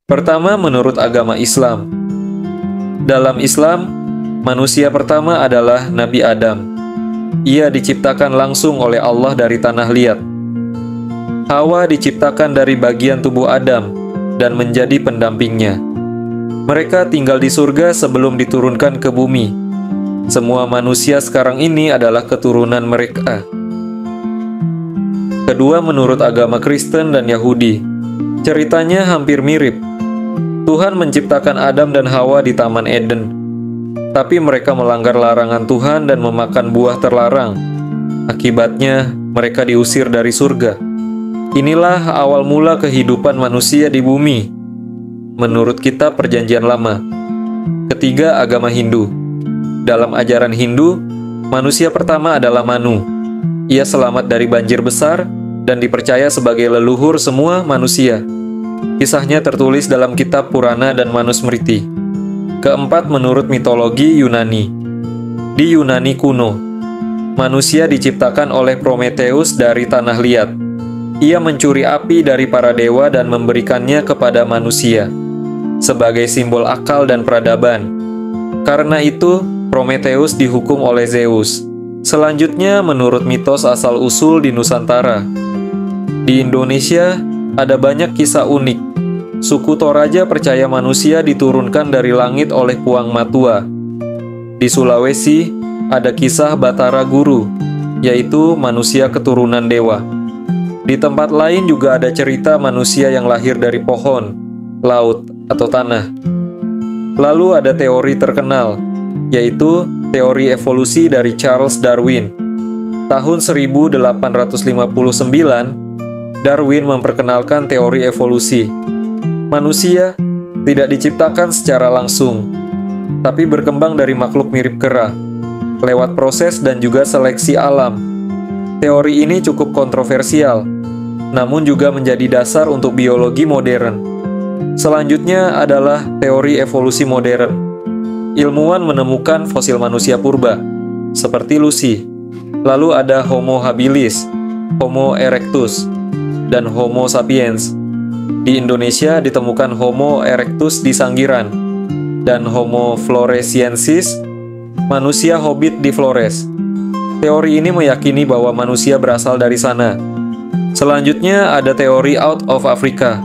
Pertama, menurut agama Islam. Dalam Islam, manusia pertama adalah Nabi Adam. Ia diciptakan langsung oleh Allah dari tanah liat. Hawa diciptakan dari bagian tubuh Adam dan menjadi pendampingnya. Mereka tinggal di surga sebelum diturunkan ke bumi. Semua manusia sekarang ini adalah keturunan mereka. Kedua, menurut agama Kristen dan Yahudi. Ceritanya hampir mirip. Tuhan menciptakan Adam dan Hawa di Taman Eden. Tapi mereka melanggar larangan Tuhan dan memakan buah terlarang. Akibatnya, mereka diusir dari surga. Inilah awal mula kehidupan manusia di bumi, menurut kitab Perjanjian Lama. Ketiga, agama Hindu. Dalam ajaran Hindu, manusia pertama adalah Manu. Ia selamat dari banjir besar dan dipercaya sebagai leluhur semua manusia. Kisahnya tertulis dalam kitab Purana dan Manusmriti. Keempat, menurut mitologi Yunani. Di Yunani kuno, manusia diciptakan oleh Prometheus dari tanah liat. Ia mencuri api dari para dewa dan memberikannya kepada manusia, sebagai simbol akal dan peradaban. Karena itu, Prometheus dihukum oleh Zeus. Selanjutnya, menurut mitos asal-usul di Nusantara. Di Indonesia, ada banyak kisah unik. Suku Toraja percaya manusia diturunkan dari langit oleh Puang Matua. Di Sulawesi, ada kisah Batara Guru, yaitu manusia keturunan dewa. Di tempat lain juga ada cerita manusia yang lahir dari pohon, laut, atau tanah. Lalu ada teori terkenal, yaitu teori evolusi dari Charles Darwin. Tahun 1859, Darwin memperkenalkan teori evolusi. Manusia tidak diciptakan secara langsung, tapi berkembang dari makhluk mirip kera, lewat proses dan juga seleksi alam. Teori ini cukup kontroversial, namun juga menjadi dasar untuk biologi modern. Selanjutnya adalah teori evolusi modern. Ilmuwan menemukan fosil manusia purba, seperti Lucy. Lalu ada Homo habilis, Homo erectus, dan Homo sapiens. Di Indonesia ditemukan Homo erectus di Sanggiran, dan Homo floresiensis, manusia hobbit di Flores. Teori ini meyakini bahwa manusia berasal dari sana. Selanjutnya ada teori out of Africa.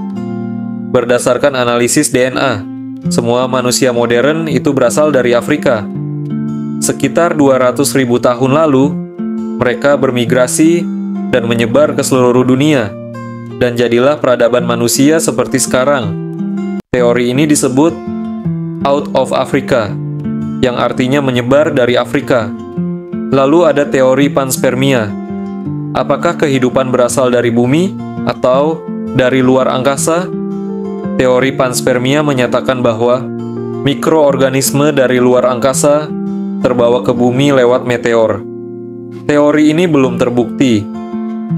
Berdasarkan analisis DNA, semua manusia modern itu berasal dari Afrika. Sekitar 200.000 tahun lalu, mereka bermigrasi dan menyebar ke seluruh dunia, dan jadilah peradaban manusia seperti sekarang. Teori ini disebut out of Africa, yang artinya menyebar dari Afrika. Lalu ada teori panspermia. Apakah kehidupan berasal dari bumi atau dari luar angkasa? Teori panspermia menyatakan bahwa mikroorganisme dari luar angkasa terbawa ke bumi lewat meteor. Teori ini belum terbukti,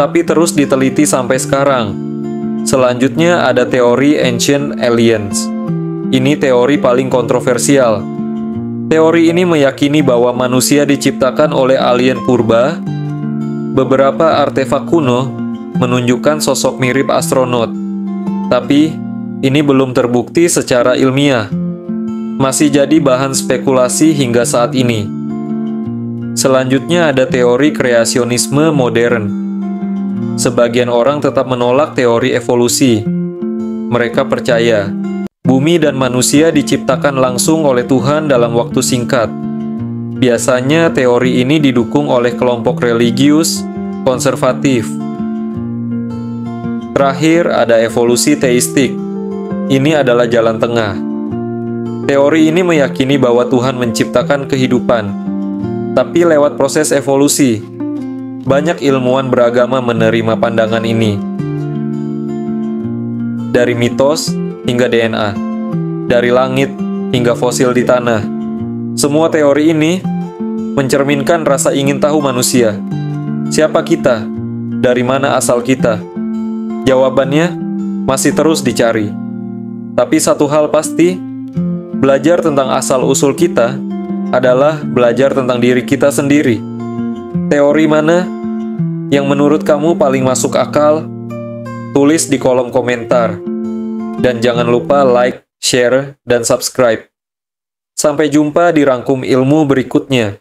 tapi terus diteliti sampai sekarang. Selanjutnya ada teori Ancient Aliens. Ini teori paling kontroversial. Teori ini meyakini bahwa manusia diciptakan oleh alien purba. Beberapa artefak kuno menunjukkan sosok mirip astronot, tapi ini belum terbukti secara ilmiah. Masih jadi bahan spekulasi hingga saat ini. Selanjutnya ada teori kreasionisme modern. Sebagian orang tetap menolak teori evolusi. Mereka percaya bumi dan manusia diciptakan langsung oleh Tuhan dalam waktu singkat. Biasanya teori ini didukung oleh kelompok religius konservatif. Terakhir ada evolusi teistik. Ini adalah jalan tengah. Teori ini meyakini bahwa Tuhan menciptakan kehidupan, tapi lewat proses evolusi. Banyak ilmuwan beragama menerima pandangan ini. Dari mitos hingga DNA, dari langit hingga fosil di tanah. Semua teori ini mencerminkan rasa ingin tahu manusia. Siapa kita? Dari mana asal kita? Jawabannya masih terus dicari. Tapi satu hal pasti, belajar tentang asal-usul kita adalah belajar tentang diri kita sendiri. Teori mana yang menurut kamu paling masuk akal? Tulis di kolom komentar. Dan jangan lupa like, share, dan subscribe. Sampai jumpa di rangkum ilmu berikutnya.